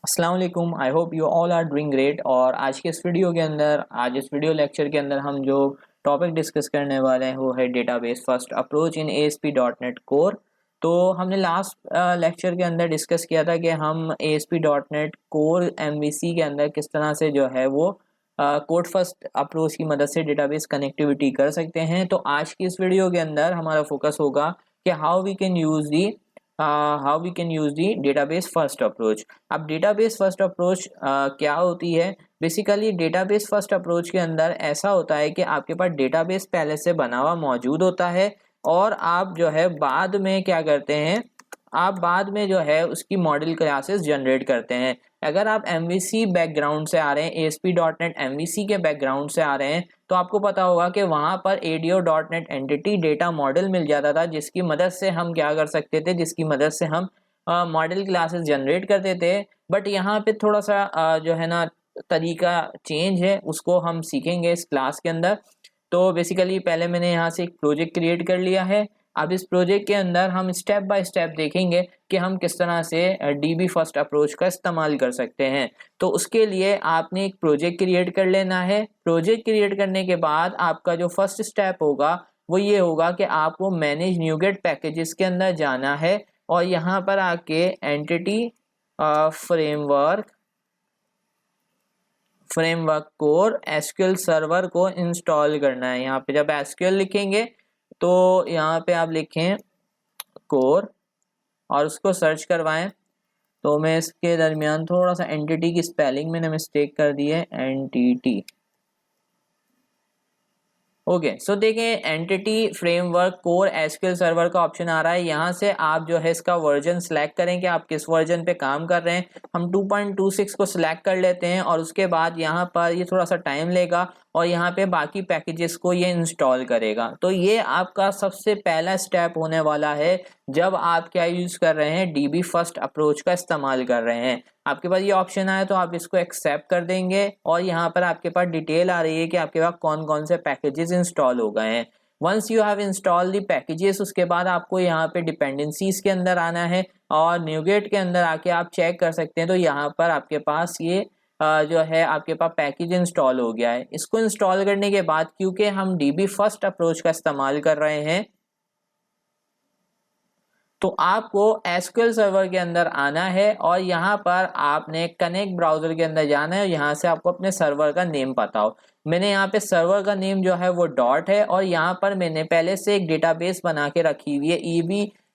अस्सलाम वालेकुम। I hope you all are doing great. और आज के इस वीडियो के अंदर आज इस वीडियो लेक्चर के अंदर हम जो टॉपिक डिस्कस करने वाले हैं वो है database first approach in ASP.NET core. तो हमने लास्ट लेक्चर के अंदर डिस्कस किया था कि हम ASP.NET कोर MVC के अंदर किस तरह से जो है वो कोड फर्स्ट अप्रोच की मदद से डेटाबेस कनेक्टिविटी कर सकते हैं। तो आज की इस वीडियो के अंदर हमारा फोकस होगा कि how we can use the database first approach. अब डेटाबेस फर्स्ट अप्रोच क्या होती है? बेसिकली डेटाबेस फर्स्ट अप्रोच के अंदर ऐसा होता है कि आपके पास डेटाबेस पहले से बना हुआ मौजूद होता है और आप जो है बाद में क्या करते हैं, आप बाद में जो है उसकी मॉडल क्लासेस जनरेट करते हैं। अगर आप MVC बैकग्राउंड से आ रहे हैं, ASP.NET MVC के बैकग्राउंड से आ रहे हैं, तो आपको पता होगा कि वहाँ पर ADO.NET एंटिटी डेटा मॉडल मिल जाता था, जिसकी मदद से हम क्या कर सकते थे, जिसकी मदद से हम मॉडल क्लासेस जनरेट करते थे। बट यहाँ पे थोड़ा सा जो है ना तरीका चेंज है, उसको हम सीखेंगे इस क्लास के अंदर। तो बेसिकली पहले मैंने यहाँ से एक प्रोजेक्ट क्रिएट कर लिया है। अब इस प्रोजेक्ट के अंदर हम स्टेप बाय स्टेप देखेंगे कि हम किस तरह से DB फर्स्ट अप्रोच का इस्तेमाल कर सकते हैं। तो उसके लिए आपने एक प्रोजेक्ट क्रिएट कर लेना है। प्रोजेक्ट क्रिएट करने के बाद आपका जो फर्स्ट स्टेप होगा वो ये होगा कि आपको मैनेज न्यूगेट पैकेजेस के अंदर जाना है और यहाँ पर आके entity framework core SQL server को इंस्टॉल करना है। यहाँ पे जब SQL लिखेंगे तो यहाँ पे आप लिखें कोर और उसको सर्च करवाएं। तो मैं इसके दरमियान थोड़ा सा एंटिटी की स्पेलिंग मैंने मिस्टेक कर दी है, एंटिटी। ओके सो देखें entity framework core SQL server का ऑप्शन आ रहा है। यहाँ से आप जो है इसका वर्जन सेलेक्ट करें कि आप किस वर्जन पे काम कर रहे हैं। हम 2.26 को सिलेक्ट कर लेते हैं और उसके बाद यहाँ पर ये थोड़ा सा टाइम लेगा और यहाँ पे बाकी पैकेजेस को ये इंस्टॉल करेगा। तो ये आपका सबसे पहला स्टेप होने वाला है जब आप क्या यूज कर रहे हैं, DB फर्स्ट अप्रोच का इस्तेमाल कर रहे हैं। आपके पास ये ऑप्शन आया तो आप इसको एक्सेप्ट कर देंगे और यहाँ पर आपके पास डिटेल आ रही है कि आपके पास कौन कौन से पैकेजेस इंस्टॉल हो गए हैं। Once you have install the packages, उसके बाद आपको यहाँ पे डिपेंडेंसीज के अंदर आना है और न्यूगेट के अंदर आके आप चेक कर सकते हैं। तो यहाँ पर आपके पास ये जो है आपके पास पैकेज इंस्टॉल हो गया है। इसको इंस्टॉल करने के बाद क्योंकि हम DB फर्स्ट अप्रोच का इस्तेमाल कर रहे हैं तो आपको SQL सर्वर के अंदर आना है और यहाँ पर आपने कनेक्ट ब्राउजर के अंदर जाना है और यहाँ से आपको अपने सर्वर का नेम पता हो। मैंने यहाँ पे सर्वर का नेम जो है वो डॉट है और यहाँ पर मैंने पहले से एक डेटाबेस बना के रखी हुई है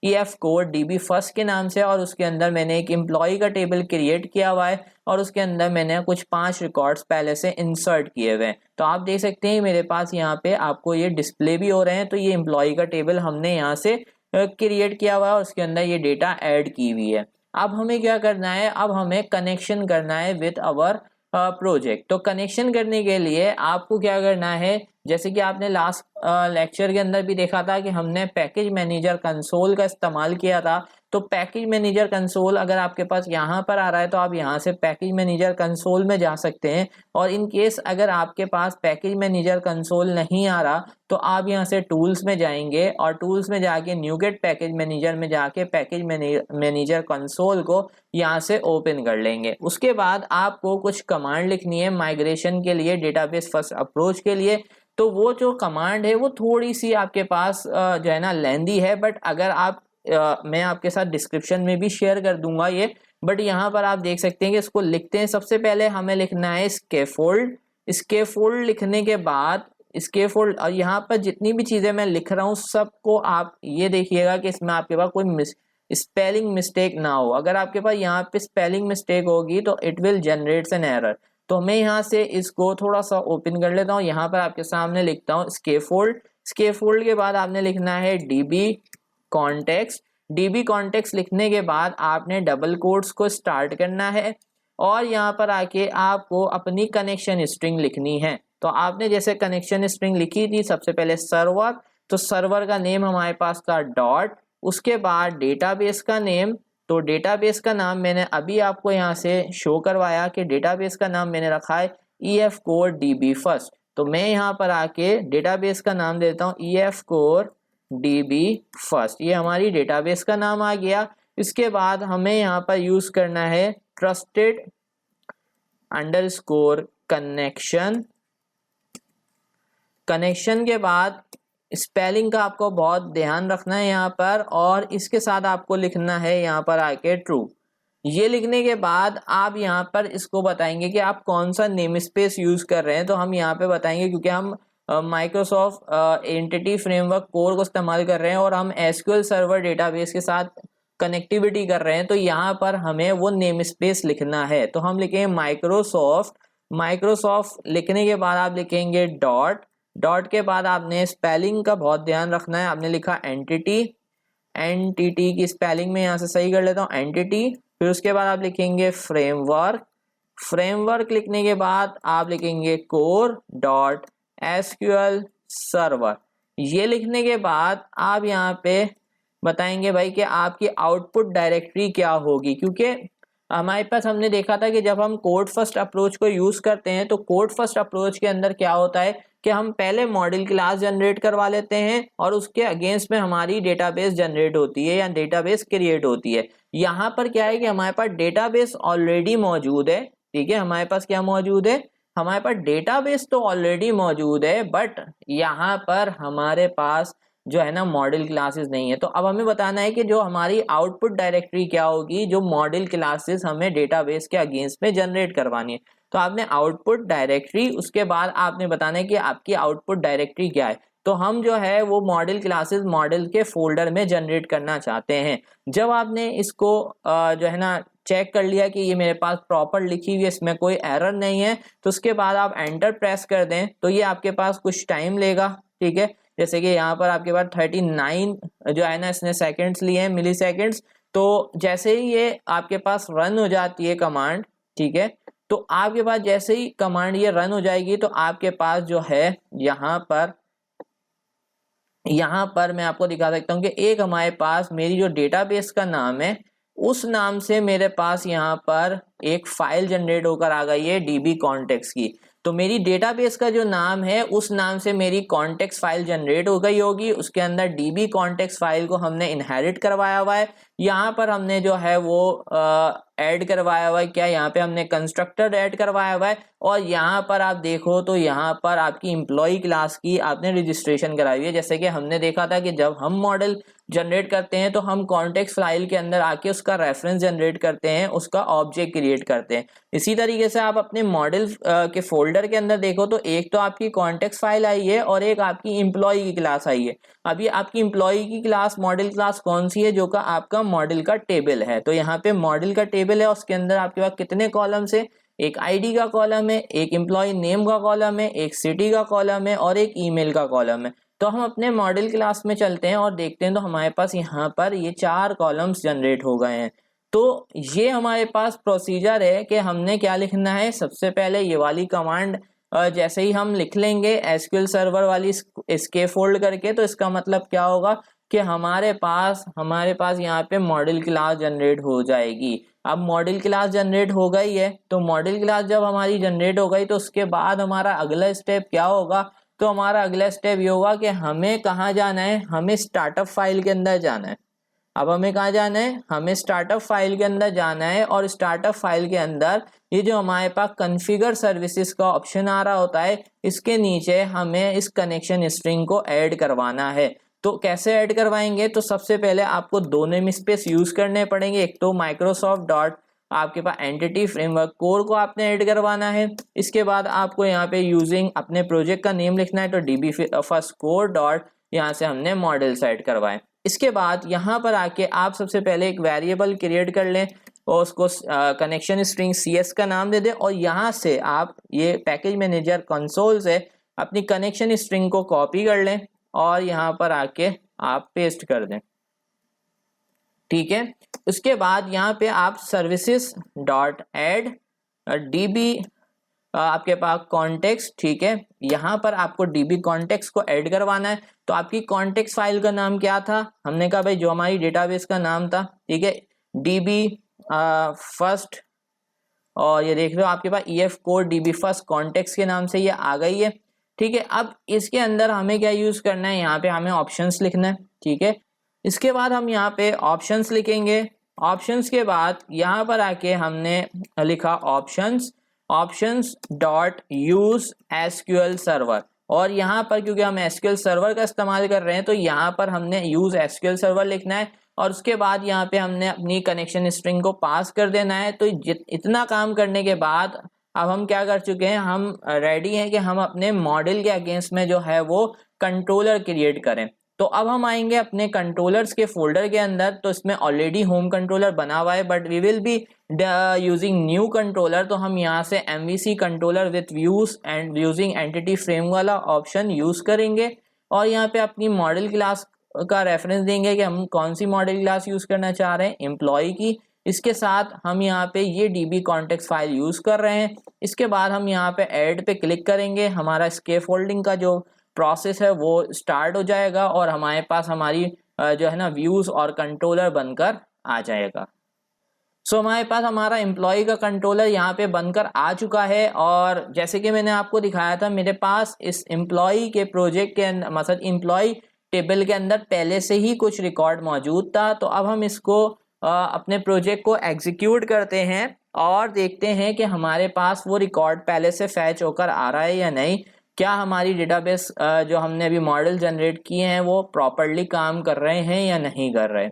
EF कोड DB फर्स्ट के नाम से और उसके अंदर मैंने एक एम्प्लॉय का टेबल क्रिएट किया हुआ है और उसके अंदर मैंने कुछ 5 रिकॉर्ड्स पहले से इंसर्ट किए हुए हैं। तो आप देख सकते हैं मेरे पास यहाँ पे आपको ये डिस्प्ले भी हो रहे हैं। तो ये एम्प्लॉय का टेबल हमने यहाँ से क्रिएट किया हुआ है और उसके अंदर ये डेटा ऐड की हुई है। अब हमें क्या करना है, अब हमें कनेक्शन करना है विद आवर प्रोजेक्ट। तो कनेक्शन करने के लिए आपको क्या करना है, जैसे कि आपने लास्ट लेक्चर के अंदर भी देखा था कि हमने पैकेज मैनेजर कंसोल का इस्तेमाल किया था। तो पैकेज मैनेजर कंसोल अगर आपके पास यहाँ पर आ रहा है तो आप यहाँ से पैकेज मैनेजर कंसोल में जा सकते हैं और इन केस अगर आपके पास पैकेज मैनेजर कंसोल नहीं आ रहा तो आप यहाँ से टूल्स में जाएंगे और टूल्स में जाके न्यूगेट पैकेज मैनेजर में जाके पैकेज मैनेजर कंसोल को यहाँ से ओपन कर लेंगे। उसके बाद आपको कुछ कमांड लिखनी है माइग्रेशन के लिए, डेटाबेस फर्स्ट अप्रोच के लिए। तो वो जो कमांड है वो थोड़ी सी आपके पास जो है ना लेंदी है, बट अगर आप मैं आपके साथ डिस्क्रिप्शन में भी शेयर कर दूंगा ये। बट यहाँ पर आप देख सकते हैं कि इसको लिखते हैं। सबसे पहले हमें लिखना है स्कैफोल्ड। स्कैफोल्ड लिखने के बाद स्कैफोल्ड और यहाँ पर जितनी भी चीजें मैं लिख रहा हूँ सबको आप ये देखिएगा कि इसमें आपके पास कोई स्पेलिंग मिस्टेक ना हो। अगर आपके पास यहाँ पे स्पेलिंग मिस्टेक होगी तो it will generate an error. तो मैं यहाँ से इसको थोड़ा सा ओपन कर लेता हूँ। यहाँ पर आपके सामने लिखता हूँ स्कैफोल्ड। स्कैफोल्ड के बाद आपने लिखना है DB कॉन्टेक्स्ट। DB कॉन्टेक्स्ट लिखने के बाद आपने डबल कोट्स को स्टार्ट करना है और यहाँ पर आके आपको अपनी कनेक्शन स्ट्रिंग लिखनी है। तो आपने जैसे कनेक्शन स्ट्रिंग लिखी थी, सबसे पहले सर्वर, तो सर्वर का नेम हमारे पास था डॉट, उसके बाद डेटाबेस का नेम। तो डेटाबेस का नाम मैंने अभी आपको यहाँ से शो करवाया कि डेटाबेस का नाम मैंने रखा है EF कोर DB फर्स्ट। तो मैं यहाँ पर आके डेटाबेस का नाम देता हूँ EF कोर DB फर्स्ट। ये हमारी डेटाबेस का नाम आ गया। इसके बाद हमें यहाँ पर यूज करना है ट्रस्टेड अंडरस्कोर कनेक्शन। कनेक्शन के बाद स्पेलिंग का आपको बहुत ध्यान रखना है यहाँ पर, और इसके साथ आपको लिखना है यहाँ पर आके ट्रू। ये लिखने के बाद आप यहाँ पर इसको बताएंगे कि आप कौन सा नेम स्पेस यूज कर रहे हैं। तो हम यहाँ पे बताएंगे क्योंकि हम माइक्रोसॉफ्ट एंटिटी फ्रेमवर्क कोर को इस्तेमाल कर रहे हैं और हम एसक्यूएल सर्वर डेटाबेस के साथ कनेक्टिविटी कर रहे हैं, तो यहाँ पर हमें वो नेम स्पेस लिखना है। तो हम लिखेंगे माइक्रोसॉफ्ट। माइक्रोसॉफ्ट लिखने के बाद आप लिखेंगे डॉट। डॉट के बाद आपने स्पेलिंग का बहुत ध्यान रखना है। आपने लिखा एंटिटी, एनटीटी की स्पेलिंग में यहाँ से सही कर लेता हूँ, एंटिटी। फिर उसके बाद आप लिखेंगे फ्रेमवर्क। फ्रेमवर्क लिखने के बाद आप लिखेंगे कोर डॉट एसक्यूएल सर्वर। ये लिखने के बाद आप यहाँ पे बताएंगे भाई कि आपकी आउटपुट डायरेक्टरी क्या होगी, क्योंकि हमारे पास हमने देखा था कि जब हम कोड फर्स्ट अप्रोच को यूज करते हैं तो कोड फर्स्ट अप्रोच के अंदर क्या होता है कि हम पहले मॉडल क्लास जनरेट करवा लेते हैं और उसके अगेंस्ट में हमारी डेटाबेस जनरेट होती है या डेटाबेस क्रिएट होती है। यहाँ पर क्या है कि हमारे पास डेटाबेस ऑलरेडी मौजूद है। ठीक है, हमारे पास क्या मौजूद है, हमारे पास डेटाबेस तो ऑलरेडी मौजूद है, बट यहाँ पर हमारे पास जो है ना मॉडल क्लासेस नहीं है। तो अब हमें बताना है कि जो हमारी आउटपुट डायरेक्टरी क्या होगी जो मॉडल क्लासेस हमें डेटाबेस के अगेंस्ट में जनरेट करवानी है। तो आपने आउटपुट डायरेक्टरी, उसके बाद आपने बताना है कि आपकी आउटपुट डायरेक्टरी क्या है। तो हम जो है वो मॉडल क्लासेस मॉडल के फोल्डर में जनरेट करना चाहते हैं। जब आपने इसको जो है ना चेक कर लिया कि ये मेरे पास प्रॉपर लिखी हुई है, इसमें कोई एरर नहीं है, तो उसके बाद आप एंटर प्रेस कर दें तो ये आपके पास कुछ टाइम लेगा। ठीक है, जैसे कि यहाँ पर आपके पास 39 जो है ना इसने सेकंड्स लिए हैं, मिली सेकंड्स। तो जैसे ही ये आपके पास रन हो जाती है कमांड, ठीक है, तो आपके पास जैसे ही कमांड ये रन हो जाएगी तो आपके पास जो है यहाँ पर मैं आपको दिखा सकता हूँ कि एक हमारे पास मेरी जो डेटाबेस का नाम है उस नाम से मेरे पास यहाँ पर एक फाइल जनरेट होकर आ गई है डीबी कॉन्टेक्स्ट की। तो मेरी डेटाबेस का जो नाम है उस नाम से मेरी कॉन्टेक्स्ट फाइल जनरेट हो गई होगी। उसके अंदर डीबी कॉन्टेक्स्ट फाइल को हमने इनहेरिट करवाया हुआ है। यहाँ पर हमने जो है वो ऐड करवाया हुआ है, क्या यहाँ पे हमने कंस्ट्रक्टर ऐड करवाया हुआ है। और यहाँ पर आप देखो तो यहाँ पर आपकी एम्प्लॉय क्लास की आपने रजिस्ट्रेशन कराई हुई है। जैसे कि हमने देखा था कि जब हम मॉडल जनरेट करते हैं तो हम कॉन्टेक्स्ट फाइल के अंदर आके उसका रेफरेंस जनरेट करते हैं, उसका ऑब्जेक्ट क्रिएट करते हैं। इसी तरीके से आप अपने मॉडल के फोल्डर के अंदर देखो तो एक तो आपकी कॉन्टेक्स्ट फाइल आई है और एक आपकी एम्प्लॉय की क्लास आई है। अभी आपकी एम्प्लॉय की क्लास मॉडल क्लास कौन सी है, जो का आपका मॉडल का टेबल है। तो यहाँ पे मॉडल का टेबल है, उसके अंदर आपके पास कितने कॉलम्स है, एक आईडी का कॉलम है, एक एम्प्लॉय नेम का कॉलम है, एक सिटी का कॉलम है और एक ईमेल का कॉलम है। तो हम अपने मॉडल क्लास में चलते हैं और देखते हैं तो हमारे पास यहाँ पर ये 4 कॉलम्स जनरेट हो गए हैं। तो ये हमारे पास प्रोसीजर है कि हमने क्या लिखना है। सबसे पहले ये वाली कमांड जैसे ही हम लिख लेंगे एसक्यूएल सर्वर वाली इसके फोल्ड करके, तो इसका मतलब क्या होगा कि हमारे पास यहाँ पे मॉडल क्लास जनरेट हो जाएगी। अब मॉडल क्लास जनरेट हो गई है, तो मॉडल क्लास जब हमारी जनरेट हो गई तो उसके बाद हमारा अगला स्टेप क्या होगा। तो हमारा अगला स्टेप ये होगा कि हमें कहाँ जाना है, हमें स्टार्टअप फाइल के अंदर जाना है। अब हमें कहाँ जाना है, हमें स्टार्टअप फाइल के अंदर जाना है। और स्टार्टअप फाइल के अंदर ये जो हमारे पास कॉन्फ़िगर सर्विसेज का ऑप्शन आ रहा होता है, इसके नीचे हमें इस कनेक्शन स्ट्रिंग को ऐड करवाना है। तो कैसे ऐड करवाएंगे, तो सबसे पहले आपको 2 नेम स्पेस यूज करने पड़ेंगे। एक तो माइक्रोसॉफ्ट डॉट आपके पास एंटिटी फ्रेमवर्क कोर को आपने ऐड करवाना है। इसके बाद आपको यहाँ पे यूजिंग अपने प्रोजेक्ट का नेम लिखना है, तो डीबी फर्स्ट कोर डॉट यहाँ से हमने मॉडल ऐड करवाए। इसके बाद यहाँ पर आके आप सबसे पहले एक वेरिएबल क्रिएट कर लें और उसको कनेक्शन स्ट्रिंग CS का नाम दे दें। और यहाँ से आप ये पैकेज मैनेजर कंसोल से अपनी कनेक्शन स्ट्रिंग को कॉपी कर लें और यहाँ पर आके आप पेस्ट कर दें। ठीक है, उसके बाद यहाँ पे आप सर्विसेज डॉट एड डीबी आपके पास कॉन्टेक्स्ट, ठीक है, यहाँ पर आपको डीबी कॉन्टेक्स्ट को ऐड करवाना है। तो आपकी कॉन्टेक्स्ट फाइल का नाम क्या था, हमने कहा भाई जो हमारी डेटाबेस का नाम था, ठीक है, डीबी फर्स्ट। और ये देख लो आपके पास EF code dB first context के नाम से ये आ गई है। ठीक है, अब इसके अंदर हमें क्या यूज करना है, यहाँ पे हमें ऑप्शंस लिखना है। ठीक है, इसके बाद हम यहाँ पे ऑप्शंस लिखेंगे। ऑप्शंस के बाद यहाँ पर आके हमने लिखा options dot use SQL server, और यहाँ पर क्योंकि हम एसक्यूएल सर्वर का इस्तेमाल कर रहे हैं तो यहाँ पर हमने यूज एसक्यूएल सर्वर लिखना है, और उसके बाद यहाँ पे हमने अपनी कनेक्शन स्ट्रिंग को पास कर देना है। तो इतना काम करने के बाद अब हम क्या कर चुके हैं, हम रेडी हैं कि हम अपने मॉडल के अगेंस्ट में जो है वो कंट्रोलर क्रिएट करें। तो अब हम आएंगे अपने कंट्रोलर्स के फोल्डर के अंदर, तो इसमें ऑलरेडी होम कंट्रोलर बना हुआ है but we will be using new controller. तो हम यहाँ से MVC controller with views and using entity frame वाला ऑप्शन यूज करेंगे, और यहाँ पे अपनी मॉडल क्लास का रेफरेंस देंगे कि हम कौन सी मॉडल क्लास यूज करना चाह रहे हैं, एम्प्लॉय की। इसके साथ हम यहाँ पे ये DB कॉन्टेक्स्ट फाइल यूज कर रहे हैं। इसके बाद हम यहाँ पे ऐड पे क्लिक करेंगे, हमारा स्कैफोल्डिंग का जो प्रोसेस है वो स्टार्ट हो जाएगा और हमारे पास हमारी जो है ना व्यूज और कंट्रोलर बनकर आ जाएगा। सो हमारे पास हमारा एम्प्लॉय का कंट्रोलर यहाँ पे बनकर आ चुका है, और जैसे कि मैंने आपको दिखाया था मेरे पास इस एम्प्लॉय के प्रोजेक्ट के अंदर मतलब एम्प्लॉय टेबल के अंदर पहले से ही कुछ रिकॉर्ड मौजूद था। तो अब हम इसको अपने प्रोजेक्ट को एग्जीक्यूट करते हैं और देखते हैं कि हमारे पास वो रिकॉर्ड पहले से फैच होकर आ रहा है या नहीं, क्या हमारी डेटाबेस जो हमने अभी मॉडल जनरेट किए हैं वो प्रॉपरली काम कर रहे हैं या नहीं कर रहे।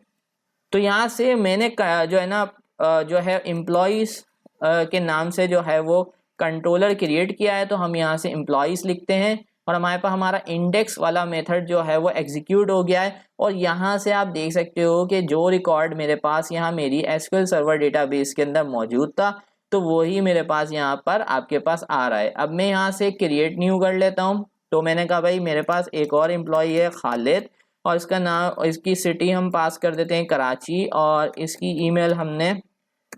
तो यहाँ से मैंने जो है ना जो है एम्प्लॉइज के नाम से जो है वो कंट्रोलर क्रिएट किया है। तो हम यहाँ से एम्प्लॉइज लिखते हैं और हमारे पास हमारा इंडेक्स वाला मेथड जो है वो एग्जीक्यूट हो गया है, और यहाँ से आप देख सकते हो कि जो रिकॉर्ड मेरे पास यहाँ मेरी एसक्यूएल सर्वर डेटाबेस के अंदर मौजूद था तो वही मेरे पास यहाँ पर आपके पास आ रहा है। अब मैं यहाँ से क्रिएट न्यू कर लेता हूँ। तो मैंने कहा भाई मेरे पास एक और एम्प्लॉय है खालिद, और इसका नाम इसकी सिटी हम पास कर देते हैं कराची, और इसकी ईमेल हमने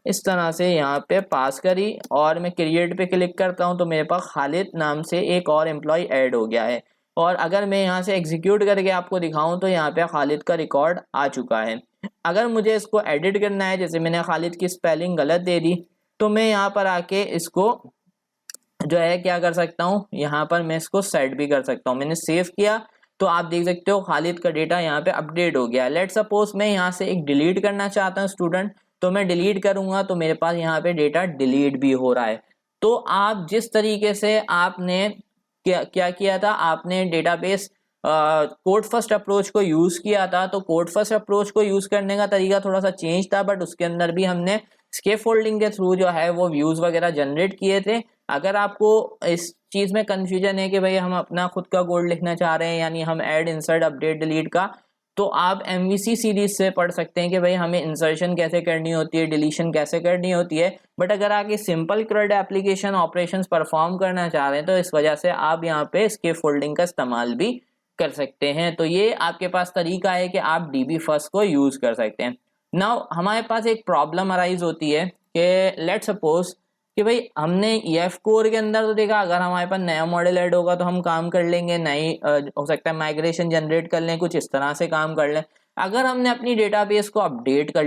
इस तरह से यहाँ पे पास करी, और मैं क्रिएट पे क्लिक करता हूँ तो मेरे पास खालिद नाम से एक और एम्प्लॉय ऐड हो गया है। और अगर मैं यहाँ से एग्जीक्यूट करके आपको दिखाऊं तो यहाँ पे खालिद का रिकॉर्ड आ चुका है। अगर मुझे इसको एडिट करना है, जैसे मैंने खालिद की स्पेलिंग गलत दे दी, तो मैं यहाँ पर आके इसको जो है क्या कर सकता हूँ, यहाँ पर मैं इसको सेट भी कर सकता हूँ। मैंने सेव किया तो आप देख सकते हो खालिद का डेटा यहाँ पे अपडेट हो गया। लेट सपोज मैं यहाँ से एक डिलीट करना चाहता हूँ स्टूडेंट, तो मैं डिलीट करूंगा तो मेरे पास यहाँ पे डेटा डिलीट भी हो रहा है। तो आप जिस तरीके से आपने क्या किया था, आपने डेटाबेस कोड फर्स्ट अप्रोच को यूज किया था, तो कोड फर्स्ट अप्रोच को यूज करने का तरीका थोड़ा सा चेंज था, बट उसके अंदर भी हमने स्कैफोल्डिंग के थ्रू जो है वो व्यूज वगैरह जनरेट किए थे। अगर आपको इस चीज में कंफ्यूजन है कि भाई हम अपना खुद का कोड लिखना चाह रहे हैं, यानी हम ऐड इंसर्ट अपडेट डिलीट का, तो आप MVC सीरीज से पढ़ सकते हैं कि भाई हमें इंसर्शन कैसे करनी होती है, डिलीशन कैसे करनी होती है। बट अगर आप ये simple CRUD application operations perform करना चाह रहे हैं तो इस वजह से आप यहाँ पे स्कैफोल्डिंग का इस्तेमाल भी कर सकते हैं। तो ये आपके पास तरीका है कि आप DB फर्स्ट को यूज कर सकते हैं। नाउ हमारे पास एक प्रॉब्लम अराइज होती है कि लेट सपोज कि भाई हमने EF कोर के अंदर तो देखा अगर हमारे पास नया मॉडल ऐड होगा तो हम काम कर लेंगे, नई हो सकता है माइग्रेशन जनरेट कर लें, कुछ इस तरह से काम कर लें। अगर हमने अपनी डेटाबेस को अपडेट कर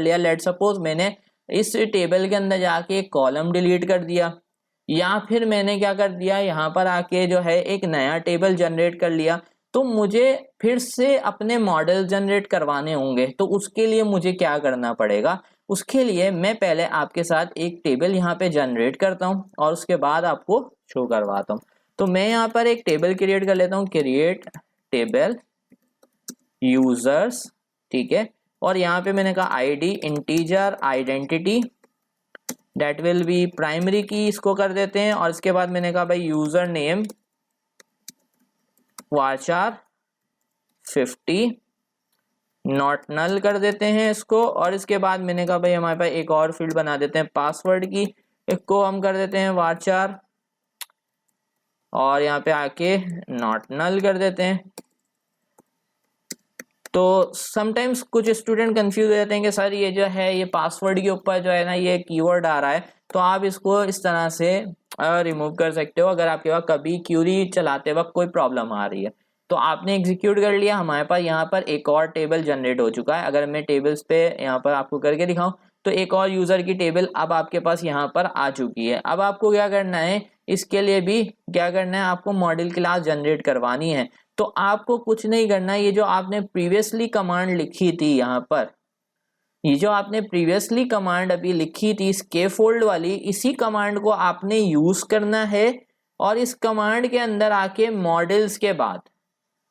लिया, लेट सपोज मैंने इस टेबल के अंदर जाके एक कॉलम डिलीट कर दिया, या फिर मैंने क्या कर दिया यहाँ पर आके जो है एक नया टेबल जनरेट कर लिया, तो मुझे फिर से अपने मॉडल जनरेट करवाने होंगे। तो उसके लिए मुझे क्या करना पड़ेगा, उसके लिए मैं पहले आपके साथ एक टेबल यहाँ पे जनरेट करता हूँ और उसके बाद आपको शो करवाता हूँ। तो मैं यहाँ पर एक टेबल क्रिएट कर लेता हूँ, क्रिएट टेबल यूजर्स, ठीक है। और यहाँ पे मैंने कहा ID integer identity that will be primary key, इसको कर देते हैं। और इसके बाद मैंने कहा भाई यूजर नेम वाचार 50 नॉट नल कर देते हैं इसको। और इसके बाद मैंने कहा भाई हमारे पास एक और फील्ड बना देते हैं पासवर्ड की, इसको हम कर देते हैं वाचार, और यहाँ पे आके नॉट नल कर देते हैं। तो समटाइम्स कुछ स्टूडेंट कंफ्यूज हो जाते हैं कि सर ये जो है ये पासवर्ड के ऊपर जो है ना ये कीवर्ड आ रहा है, तो आप इसको इस तरह से रिमूव कर सकते हो अगर आपके पास कभी क्यूरी चलाते वक्त कोई प्रॉब्लम आ रही है। तो आपने एग्जीक्यूट कर लिया, हमारे पास यहाँ पर एक और टेबल जनरेट हो चुका है। अगर मैं टेबल्स पे यहाँ पर आपको करके दिखाऊं तो एक और यूजर की टेबल अब आपके पास यहाँ पर आ चुकी है। अब आपको क्या करना है, इसके लिए भी क्या करना है, आपको मॉडल क्लास जनरेट करवानी है। तो आपको कुछ नहीं करना, ये जो आपने प्रीवियसली कमांड लिखी थी यहाँ पर, ये जो आपने प्रीवियसली कमांड अभी लिखी थी स्कैफोल्ड वाली, इसी कमांड को आपने यूज करना है। और इस कमांड के अंदर आके मॉडल्स के बाद,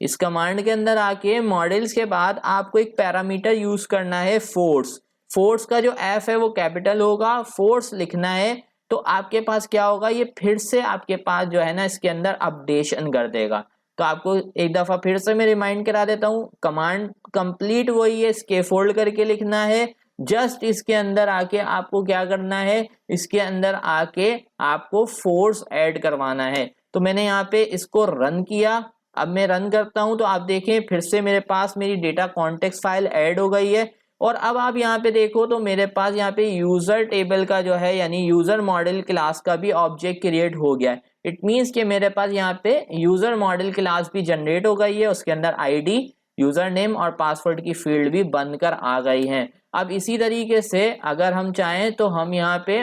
इस कमांड के अंदर आके मॉडल्स के बाद आपको एक पैरामीटर यूज करना है फोर्स। फोर्स का जो एफ है वो कैपिटल होगा, फोर्स लिखना है। तो आपके पास क्या होगा, ये फिर से आपके पास जो है ना इसके अंदर अपडेशन कर देगा। तो आपको एक दफा फिर से मैं रिमाइंड करा देता हूँ, कमांड कंप्लीट वही है, स्कैफोल्ड करके लिखना है। जस्ट इसके अंदर आके आपको क्या करना है, इसके अंदर आके आपको फोर्स ऐड करवाना है। तो मैंने यहाँ पे इसको रन किया, अब मैं रन करता हूं तो आप देखें फिर से मेरे पास मेरी डेटा कॉन्टेक्स्ट फाइल ऐड हो गई है। और अब आप यहाँ पे देखो तो मेरे पास यहाँ पे यूजर टेबल का जो है यानी यूजर मॉडल क्लास का भी ऑब्जेक्ट क्रिएट हो गया है। इट मीन्स कि मेरे पास यहाँ पे यूजर मॉडल क्लास भी जनरेट हो गई है, उसके अंदर आईडी, यूजर नेम और पासवर्ड की फील्ड भी बनकर आ गई है। अब इसी तरीके से अगर हम चाहें तो हम यहाँ पे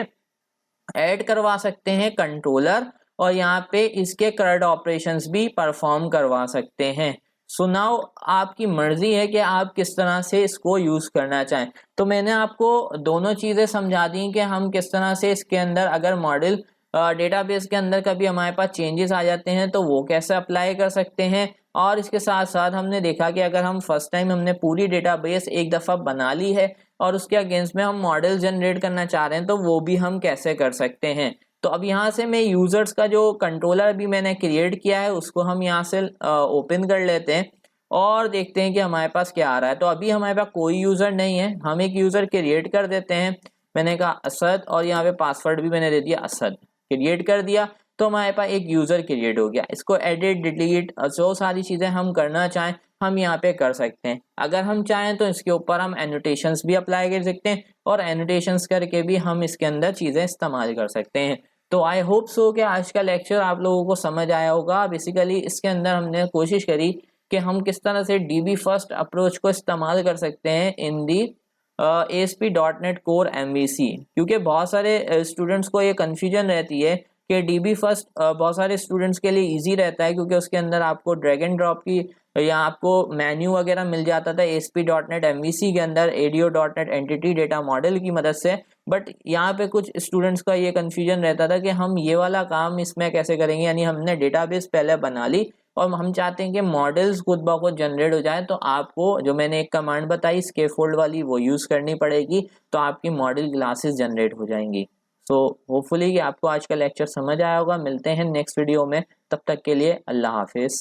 ऐड करवा सकते हैं कंट्रोलर, और यहाँ पे इसके करंट ऑपरेशंस भी परफॉर्म करवा सकते हैं। सो नाउ आपकी मर्जी है कि आप किस तरह से इसको यूज करना चाहें। तो मैंने आपको दोनों चीजें समझा दी कि हम किस तरह से इसके अंदर अगर मॉडल डेटाबेस के अंदर कभी हमारे पास चेंजेस आ जाते हैं तो वो कैसे अप्लाई कर सकते हैं। और इसके साथ साथ हमने देखा कि अगर हम फर्स्ट टाइम हमने पूरी डेटाबेस एक दफ़ा बना ली है और उसके अगेंस्ट में हम मॉडल जनरेट करना चाह रहे हैं तो वो भी हम कैसे कर सकते हैं। तो अब यहाँ से मैं यूजर्स का जो कंट्रोलर भी मैंने क्रिएट किया है उसको हम यहाँ से ओपन कर लेते हैं और देखते हैं कि हमारे पास क्या आ रहा है। तो अभी हमारे पास कोई यूजर नहीं है, हम एक यूजर क्रिएट कर देते हैं। मैंने कहा असद और यहाँ पे पासवर्ड भी मैंने दे दिया असद, क्रिएट कर दिया। तो हमारे पास एक यूजर क्रिएट हो गया। इसको एडिट डिलीट जो सारी चीजें हम करना चाहें हम यहाँ पे कर सकते हैं। अगर हम चाहें तो इसके ऊपर हम एनोटेशंस भी अप्लाई कर सकते हैं और एनोटेशंस करके भी हम इसके अंदर चीजें इस्तेमाल कर सकते हैं। तो आई होप सो कि आज का लेक्चर आप लोगों को समझ आया होगा। बेसिकली इसके अंदर हमने कोशिश करी कि हम किस तरह से DB फर्स्ट अप्रोच को इस्तेमाल कर सकते हैं इन दी ASP.NET Core MVC, क्योंकि बहुत सारे स्टूडेंट्स को ये कन्फ्यूजन रहती है कि DB फर्स्ट बहुत सारे स्टूडेंट्स के लिए इजी रहता है क्योंकि उसके अंदर आपको ड्रैग एंड ड्रॉप की या आपको मेन्यू वगैरह मिल जाता था ASP.NET MVC के अंदर ADO.NET एंटिटी डेटा मॉडल की मदद से। बट यहाँ पे कुछ स्टूडेंट्स का ये कन्फ्यूजन रहता था कि हम ये वाला काम इसमें कैसे करेंगे, यानी हमने डेटाबेस पहले बना ली और हम चाहते हैं कि मॉडल्स खुद ब खुद जनरेट हो जाए। तो आपको जो मैंने एक कमांड बताई स्कैफोल्ड वाली वो यूज़ करनी पड़ेगी, तो आपकी मॉडल क्लासेस जनरेट हो जाएंगी। सो होपफुली कि आपको आज का लेक्चर समझ आया होगा। मिलते हैं नेक्स्ट वीडियो में, तब तक के लिए अल्लाह हाफिज़।